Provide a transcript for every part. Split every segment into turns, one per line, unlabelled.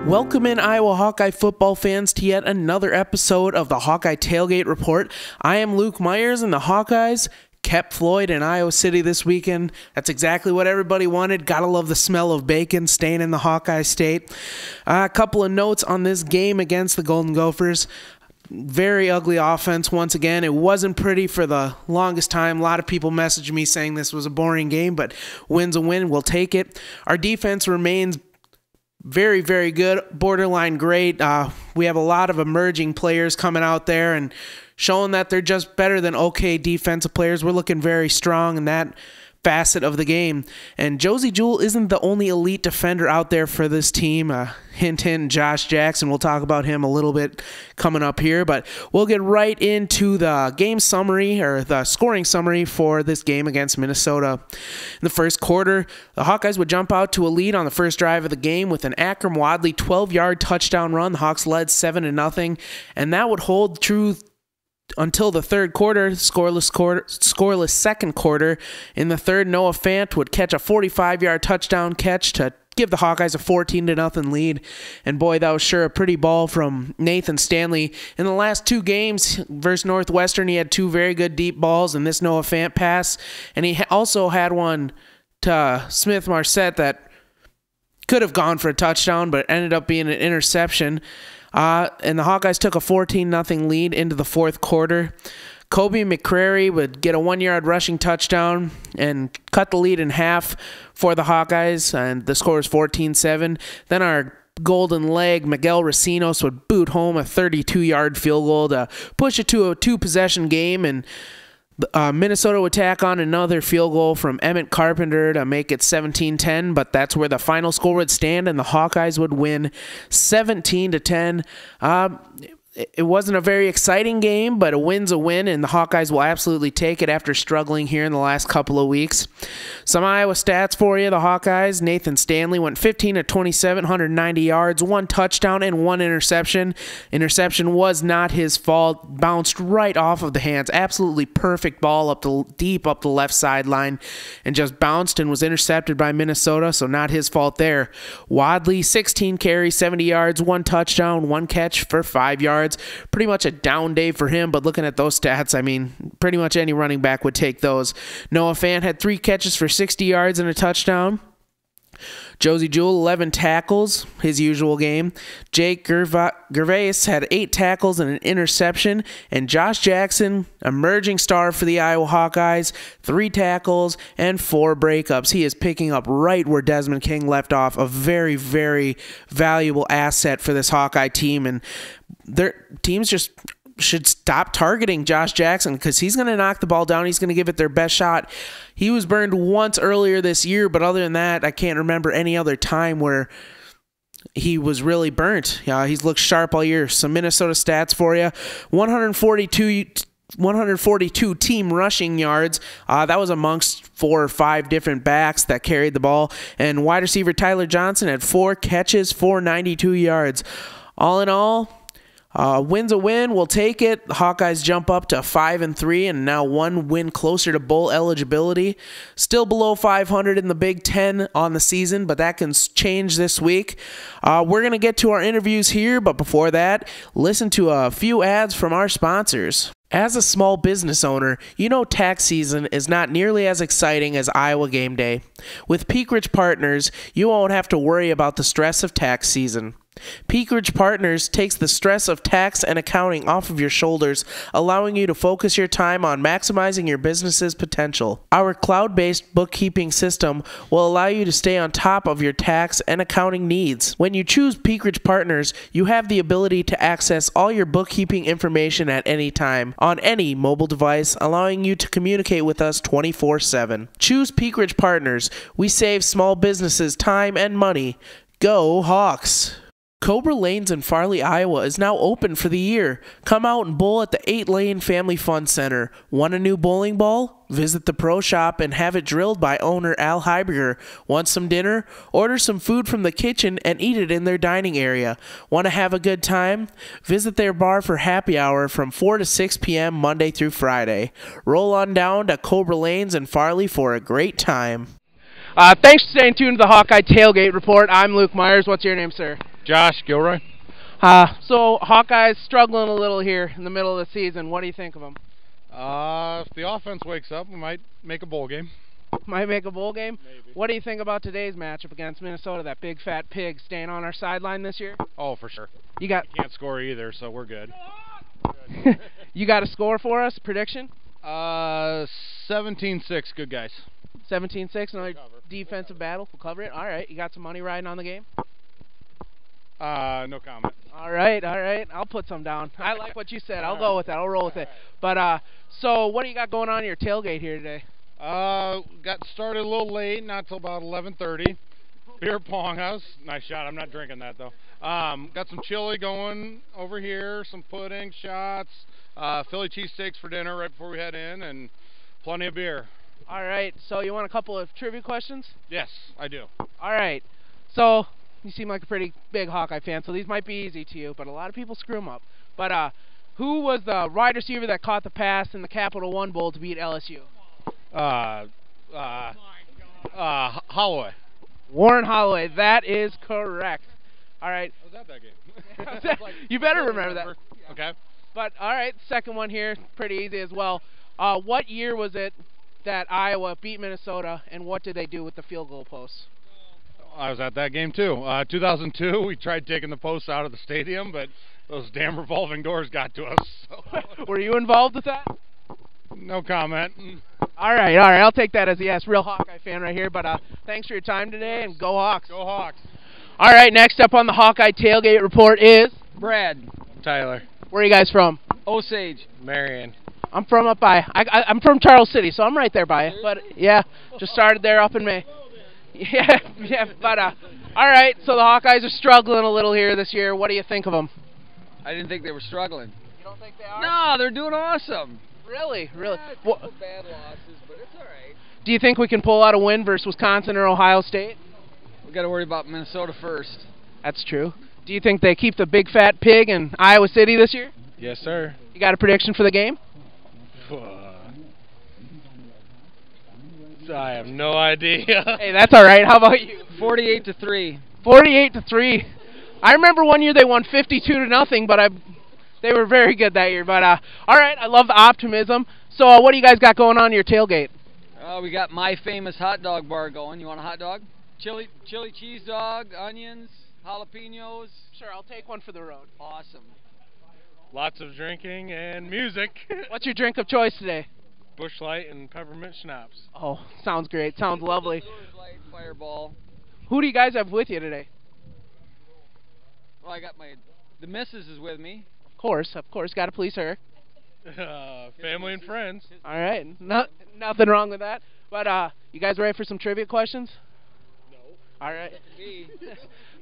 Welcome in, Iowa Hawkeye football fans, to yet another episode of the Hawkeye Tailgate Report. I am Luke Myers, and the Hawkeyes kept Floyd in Iowa City this weekend. That's exactly what everybody wanted. Gotta love the smell of bacon staying in the Hawkeye state. A couple of notes on this game against the Golden Gophers. Very ugly offense once again. It wasn't pretty for the longest time. A lot of people messaged me saying this was a boring game, but win's a win. We'll take it. Our defense remains very, very good, borderline great. We have a lot of emerging players coming out there and showing that they're just better than okay defensive players. We're looking very strong in that facet of the game. And Josie Jewell isn't the only elite defender out there for this team. Hint, hint, Josh Jackson. We'll talk about him a little bit coming up here, but we'll get right into the game summary, or the scoring summary for this game against Minnesota. In the first quarter, the Hawkeyes would jump out to a lead on the first drive of the game with an Akram Wadley 12-yard touchdown run. The Hawks led 7-0, and that would hold true until the third quarter, scoreless second quarter. In the third, Noah Fant would catch a 45-yard touchdown catch to give the Hawkeyes a 14-0 lead. And boy, that was sure a pretty ball from Nathan Stanley. In the last two games versus Northwestern, he had two very good deep balls in this Noah Fant pass, and he also had one to Smith Marset that could have gone for a touchdown, but ended up being an interception. And the Hawkeyes took a 14-0 lead into the fourth quarter. Kobe McCrary would get a 1-yard rushing touchdown and cut the lead in half for the Hawkeyes, and the score is 14-7. Then our golden leg, Miguel Racinos, would boot home a 32-yard field goal to push it to a two-possession game, and Minnesota would tack on another field goal from Emmett Carpenter to make it 17-10, but that's where the final score would stand, and the Hawkeyes would win 17-10. It wasn't a very exciting game, but a win's a win, and the Hawkeyes will absolutely take it after struggling here in the last couple of weeks. Some Iowa stats for you. The Hawkeyes, Nathan Stanley went 15-27, 190 yards, one touchdown, and one interception. Interception was not his fault. Bounced right off of the hands. Absolutely perfect ball deep up the left sideline, and just bounced and was intercepted by Minnesota, so not his fault there. Wadley, 16 carries, 70 yards, one touchdown, one catch for 5 yards. Pretty much a down day for him, but looking at those stats, I mean, pretty much any running back would take those. Noah Fant had 3 catches for 60 yards and a touchdown. Josie Jewell, 11 tackles, his usual game. Jake Gervais had 8 tackles and an interception. And Josh Jackson, emerging star for the Iowa Hawkeyes, 3 tackles and 4 breakups. He is picking up right where Desmond King left off, a very, very valuable asset for this Hawkeye team. And their teams just should stop targeting Josh Jackson, because he's going to knock the ball down. He's going to give it their best shot. He was burned once earlier this year, but other than that, I can't remember any other time where he was really burnt. He's looked sharp all year. Some Minnesota stats for you. 142 team rushing yards. That was amongst 4 or 5 different backs that carried the ball. And wide receiver Tyler Johnson had 4 catches, 492 yards. All in all, win's a win. We'll take it. The Hawkeyes jump up to 5-3 and now 1 win closer to bowl eligibility. Still below 500 in the Big Ten on the season, but that can change this week. We're going to get to our interviews here, but before that, listen to a few ads from our sponsors. As a small business owner, you know tax season is not nearly as exciting as Iowa game day. With Peak Ridge Partners, you won't have to worry about the stress of tax season. Peak Ridge Partners takes the stress of tax and accounting off of your shoulders, allowing you to focus your time on maximizing your business's potential. Our cloud-based bookkeeping system will allow you to stay on top of your tax and accounting needs. When you choose Peak Ridge Partners, you have the ability to access all your bookkeeping information at any time, on any mobile device, allowing you to communicate with us 24/7. Choose Peak Ridge Partners. We save small businesses time and money. Go Hawks! Cobra Lanes in Farley, Iowa is now open for the year. Come out and bowl at the 8-Lane Family Fun Center. Want a new bowling ball? Visit the pro shop and have it drilled by owner Al Heiberger. Want some dinner? Order some food from the kitchen and eat it in their dining area. Want to have a good time? Visit their bar for happy hour from 4 to 6 p.m. Monday through Friday. Roll on down to Cobra Lanes in Farley for a great time.
Thanks for staying tuned to the Hawkeye Tailgate Report. I'm Luke Myers. What's your name, sir? Josh Gilroy.
So Hawkeyes struggling a little here in the middle of the season. What do you think of them?
If the offense wakes up, we might make a bowl game.
Might make a bowl game?
Maybe.
What do you think about today's matchup against Minnesota, that big fat pig staying on our sideline this year?
Oh, for sure.
You got
We can't score either, so we're good.
You got a score for us? Prediction?
17-6, good guys.
17-6, another
Cover.
defensive battle. We'll cover it. All right. You got some money riding on the game?
No comment.
All right. I'll put some down. I like what you said. I'll go with that. I'll roll with it. But so what do you got going on in your tailgate here today?
Got started a little late, not till about 11:30. Beer pong house. Nice shot. I'm not drinking that though. Got some chili going over here, some pudding, shots, Philly cheesesteaks for dinner right before we head in, and plenty of beer.
All right. So you want a couple of trivia questions?
Yes, I do.
All right. So you seem like a pretty big Hawkeye fan, so these might be easy to you, but a lot of people screw them up. But who was the wide receiver that caught the pass in the Capital One Bowl to beat LSU?
Holloway.
Warren Holloway. That is correct. All right.
I was at that game.
You better remember that.
Okay.
But all right, second one here, pretty easy as well. What year was it that Iowa beat Minnesota, and what did they do with the field goal posts?
I was at that game too. 2002, we tried taking the posts out of the stadium, but those damn revolving doors got to us. So.
Were you involved with that?
No comment.
All right. I'll take that as a yes. Real Hawkeye fan right here. But thanks for your time today, and go Hawks.
Go Hawks.
All right. Next up on the Hawkeye Tailgate Report is
Brad.
Tyler.
Where are you guys from?
Osage.
Marion.
I'm from up by. I'm from Charles City, so I'm right there by you. But yeah, just started there up in May. Yeah. But all right. So the Hawkeyes are struggling a little here this year. What do you think of them?
I didn't think they were struggling.
You don't think they are?
No, they're doing awesome.
Really?
Yeah, a couple bad losses, but it's all right.
Do you think we can pull out a win versus Wisconsin or Ohio State?
We got to worry about Minnesota first.
That's true. Do you think they keep the big fat pig in Iowa City this year?
Yes, sir.
You got a prediction for the game?
I have no idea.
Hey, that's all right. How about you?
48-3.
48-3. I remember one year they won 52-0, but they were very good that year. But all right, I love the optimism. So what do you guys got going on in your tailgate?
We got my famous hot dog bar going. You want a hot dog? Chili cheese dog, onions, jalapenos.
Sure, I'll take one for the road.
Awesome.
Lots of drinking and music.
What's your drink of choice today?
Busch Light and peppermint schnapps.
Oh, sounds great. Sounds lovely.
Coors Light, Fireball.
Who do you guys have with you today?
Well, I got the missus is with me.
Of course. Got to please her.
Family and friends.
All right. Nothing wrong with that. But you guys ready for some trivia questions?
No.
All right.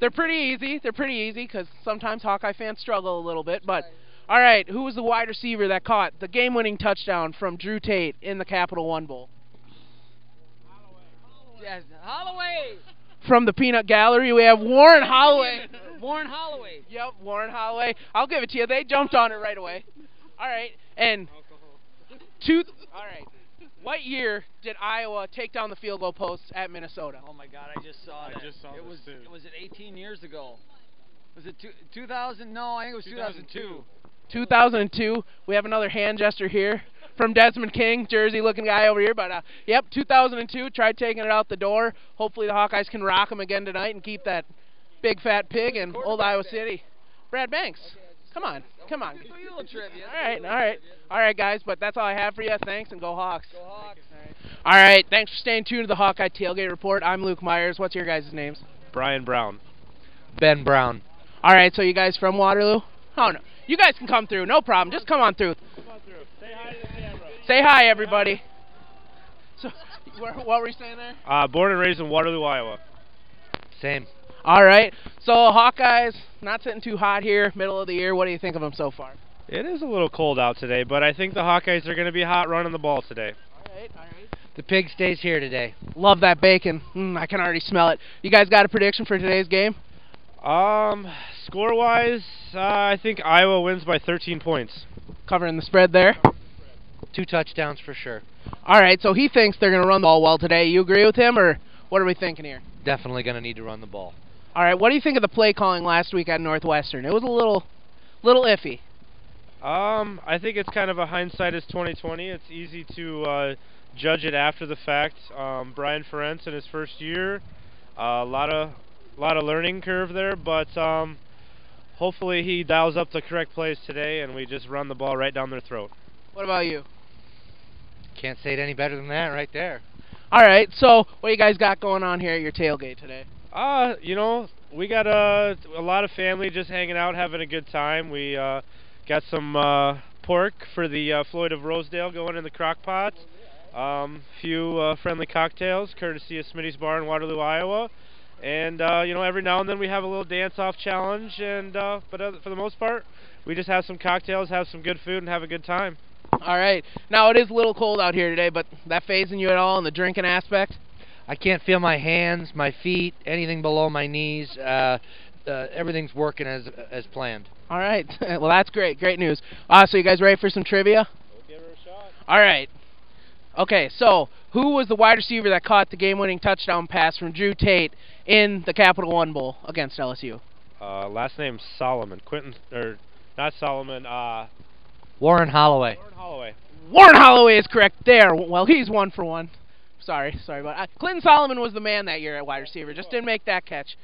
They're pretty easy because sometimes Hawkeye fans struggle a little bit. But all right, who was the wide receiver that caught the game-winning touchdown from Drew Tate in the Capital One Bowl?
Yes, Holloway.
From the Peanut Gallery, we have Warren Holloway.
Warren Holloway.
Yep, Warren Holloway. I'll give it to you. They jumped on it right away. All right, and all right. What year did Iowa take down the field goal posts at Minnesota?
Oh my God, I just saw that.
it
was it 18 years ago? Was it 2000? No, I think it was 2002.
2002. We have another hand gesture here from Desmond King, Jersey-looking guy over here. But, yep, 2002, tried taking it out the door. Hopefully the Hawkeyes can rock them again tonight and keep that big fat pig in old Iowa City. Brad Banks, come on. All right, guys, but that's all I have for you. Thanks, and go Hawks.
Go Hawks.
All right, thanks for staying tuned to the Hawkeye Tailgate Report. I'm Luke Myers. What's your guys' names?
Brian Brown.
Ben Brown.
All right, so you guys from Waterloo? Oh, no. You guys can come through. No problem. Just come on through.
Say hi to the camera.
Say hi, everybody. So, what were you saying there?
Born and raised in Waterloo, Iowa.
Same.
All right. So, Hawkeyes, not sitting too hot here, middle of the year. What do you think of them so far?
It is a little cold out today, but I think the Hawkeyes are going to be hot running the ball today.
All right.
The pig stays here today.
Love that bacon. I can already smell it. You guys got a prediction for today's game?
Score-wise, I think Iowa wins by 13 points.
Covering the spread there.
2 touchdowns for sure.
All right, so he thinks they're going to run the ball well today. You agree with him, or what are we thinking here?
Definitely going to need to run the ball.
All right, what do you think of the play calling last week at Northwestern? It was a little iffy.
I think it's kind of a hindsight is 2020. It's easy to judge it after the fact. Brian Ferentz in his first year, a lot of learning curve there, but hopefully he dials up the correct plays today, and we just run the ball right down their throat.
What about you?
Can't say it any better than that right there.
All right, so what you guys got going on here at your tailgate today?
You know, we got a lot of family just hanging out, having a good time. We got some pork for the Floyd of Rosedale going in the crock pot. Few friendly cocktails, courtesy of Smitty's Bar in Waterloo, Iowa. And, you know, every now and then we have a little dance-off challenge. And but for the most part, we just have some cocktails, have some good food, and have a good time.
All right. Now, it is a little cold out here today, but that phasing you at all in the drinking aspect?
I can't feel my hands, my feet, anything below my knees. Everything's working as planned.
All right. Well, that's great. Great news. So you guys ready for some trivia?
We'll give her a shot.
All right. Okay, so who was the wide receiver that caught the game-winning touchdown pass from Drew Tate in the Capital One Bowl against LSU?
Last name Solomon. Not Solomon.
Warren Holloway.
Warren Holloway.
Warren Holloway is correct there. Well, he's 1 for 1. Sorry about it. Clinton Solomon was the man that year at wide receiver. Just didn't make that catch.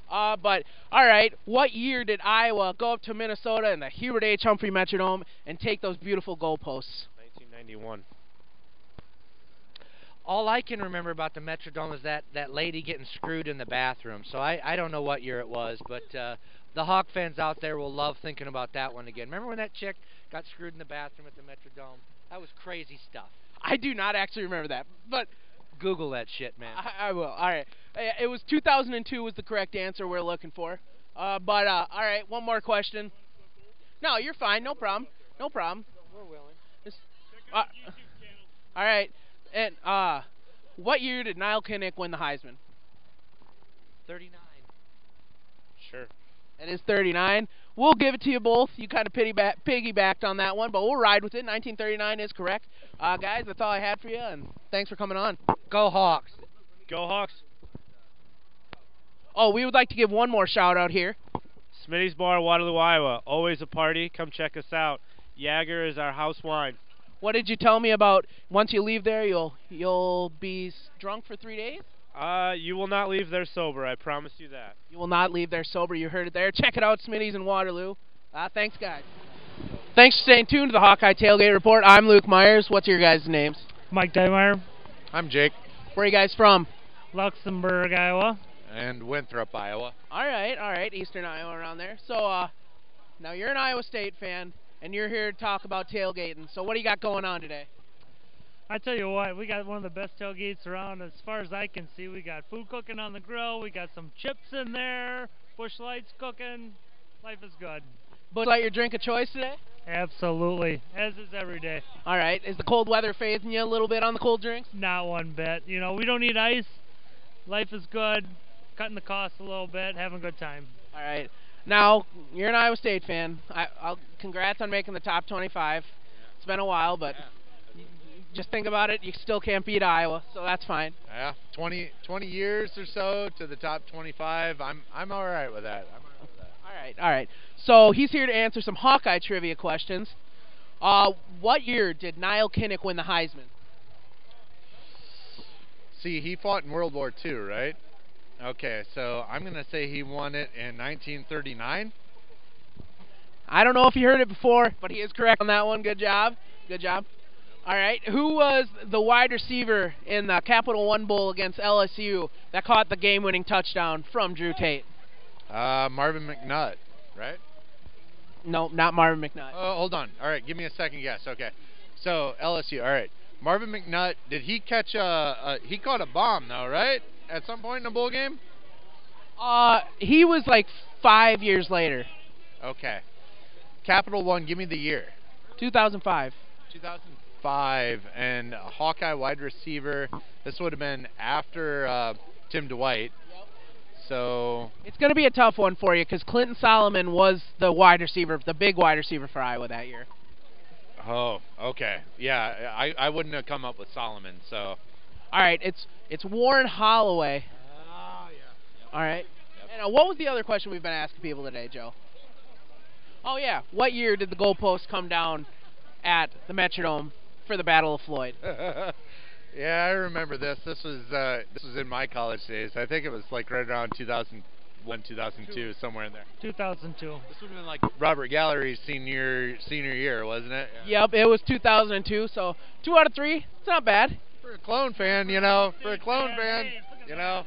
But, all right, what year did Iowa go up to Minnesota in the Hubert H. Humphrey Metrodome and take those beautiful goalposts?
1991.
All I can remember about the Metrodome is that lady getting screwed in the bathroom. So I don't know what year it was, but the Hawk fans out there will love thinking about that one again. Remember when that chick got screwed in the bathroom at the Metrodome? That was crazy stuff.
I do not actually remember that, but
Google that shit, man.
I will. All right. It was 2002 was the correct answer we're looking for. All right, one more question. No, you're fine. No problem. No problem.
We're willing.
All right. And what year did Niall Kinnick win the Heisman?
39.
Sure.
It is 39. We'll give it to you both. You kind of piggybacked on that one, but we'll ride with it. 1939 is correct. Guys, that's all I had for you, and thanks for coming on.
Go Hawks.
Go Hawks.
Oh, we would like to give one more shout-out here.
Smitty's Bar, Waterloo, Iowa. Always a party. Come check us out. Jaeger is our house wine.
What did you tell me about once you leave there, you'll be drunk for 3 days?
You will not leave there sober. I promise you that.
You will not leave there sober. You heard it there. Check it out, Smitty's in Waterloo. Thanks, guys. Thanks for staying tuned to the Hawkeye Tailgate Report. I'm Luke Myers. What's your guys' names?
Mike Diemeyer,
I'm Jake.
Where are you guys from?
Luxembourg, Iowa.
And Winthrop, Iowa.
All right. Eastern Iowa around there. So, now you're an Iowa State fan, and you're here to talk about tailgating. So what do you got going on today?
I tell you what, we got one of the best tailgates around as far as I can see. We got food cooking on the grill. We got some chips in there. Bush Lights cooking. Life is good.
Bush Light your drink of choice today?
Absolutely, as is every day.
All right. Is the cold weather phasing you a little bit on the cold drinks?
Not one bit. You know, we don't need ice. Life is good. Cutting the costs a little bit. Having a good time.
All right. Now, you're an Iowa State fan. Congrats on making the top 25. It's been a while, but just think about it. You still can't beat Iowa, so that's fine.
Yeah, 20 years or so to the top 25. I'm all right with that.
All right. So he's here to answer some Hawkeye trivia questions. What year did Niall Kinnick win the Heisman?
See, he fought in World War II, right? Okay, so I'm going to say he won it in 1939.
I don't know if you heard it before, but he is correct on that one. Good job. All right. Who was the wide receiver in the Capital One Bowl against LSU that caught the game-winning touchdown from Drew Tate?
Marvin McNutt, right?
No, not Marvin McNutt.
Oh, hold on. All right, give me a second guess. Okay. So, LSU. All right. Marvin McNutt, did he catch he caught a bomb, though, right? At some point in the bowl game?
He was like 5 years later.
Okay. Capital One, give me the year.
2005.
2005, and Hawkeye wide receiver. This would have been after Tim Dwight.
Yep.
So
it's going to be a tough one for you because Clinton Solomon was the wide receiver, the big wide receiver for Iowa that year.
Oh, okay. Yeah, I wouldn't have come up with Solomon, so.
All right, it's Warren Holloway.
Oh, yeah.
All right. And what was the other question we've been asking people today, Joe? Oh, yeah. What year did the goalpost come down at the Metrodome for the Battle of Floyd?
Yeah, I remember this. This was in my college days. I think it was like right around 2001, 2002, somewhere in there.
2002.
This would have been like Robert Gallery's senior year, wasn't it? Yeah.
Yep, it was 2002, so 2 out of 3. It's not bad.
For a Clone fan, you know. For a Clone fan, you know.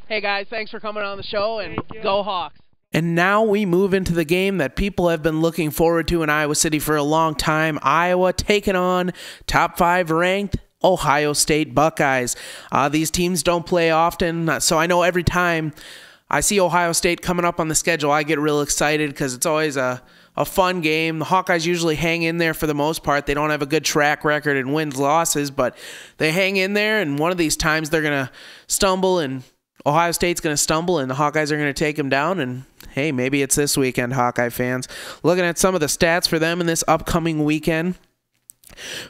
Hey, guys, thanks for coming on the show, and go Hawks.
And now we move into the game that people have been looking forward to in Iowa City for a long time. Iowa taking on top 5 ranked Ohio State Buckeyes. These teams don't play often, so I know every time I see Ohio State coming up on the schedule, I get real excited because it's always a fun game. The Hawkeyes usually hang in there for the most part. They don't have a good track record in wins, losses, but they hang in there, and one of these times they're going to stumble, and Ohio State's going to stumble, and the Hawkeyes are going to take them down, and hey, maybe it's this weekend, Hawkeye fans. Looking at some of the stats for them in this upcoming weekend,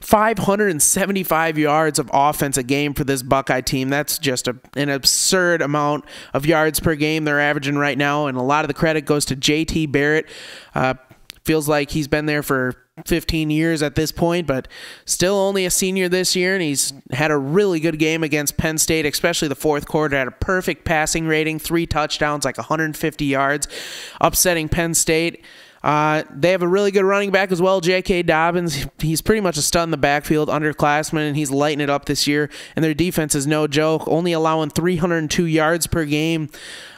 575 yards of offense a game for this Buckeye team. That's just an absurd amount of yards per game they're averaging right now, and a lot of the credit goes to J.T. Barrett. Feels like he's been there for 15 years at this point, but still only a senior this year, and he's had a really good game against Penn State, especially the fourth quarter. Had a perfect passing rating, 3 touchdowns, like 150 yards, upsetting Penn State. They have a really good running back as well, J.K. Dobbins. He's pretty much a stud in the backfield, underclassman, and he's lighting it up this year. And their defense is no joke, only allowing 302 yards per game.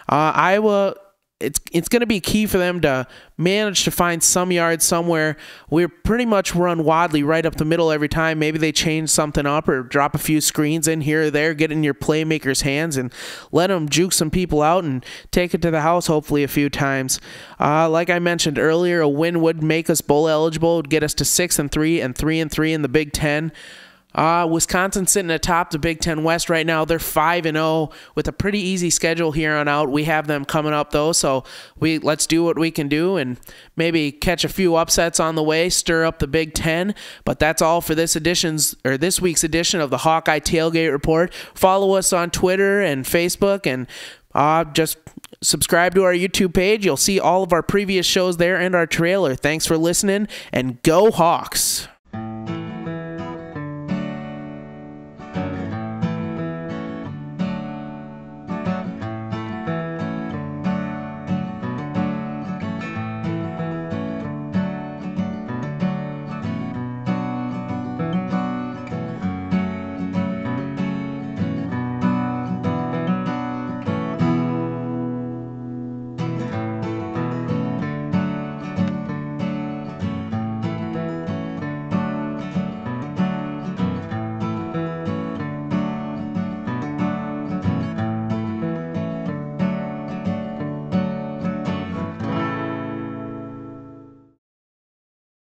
Iowa, it's going to be key for them to manage to find some yards somewhere. We're pretty much run Wadley right up the middle every time. Maybe they change something up or drop a few screens in here or there, get in your playmakers' hands and let them juke some people out and take it to the house hopefully a few times. Like I mentioned earlier, a win would make us bowl eligible, would get us to 6-3 and 3-3 in the Big Ten. Wisconsin sitting atop the Big Ten West right now. They're 5-0 with a pretty easy schedule here on out. We have them coming up though, so let's do what we can do and maybe catch a few upsets on the way, stir up the Big Ten. But that's all for this week's edition of the Hawkeye Tailgate Report. Follow us on Twitter and Facebook, and just subscribe to our YouTube page. You'll see all of our previous shows there and our trailer. Thanks for listening, and go Hawks!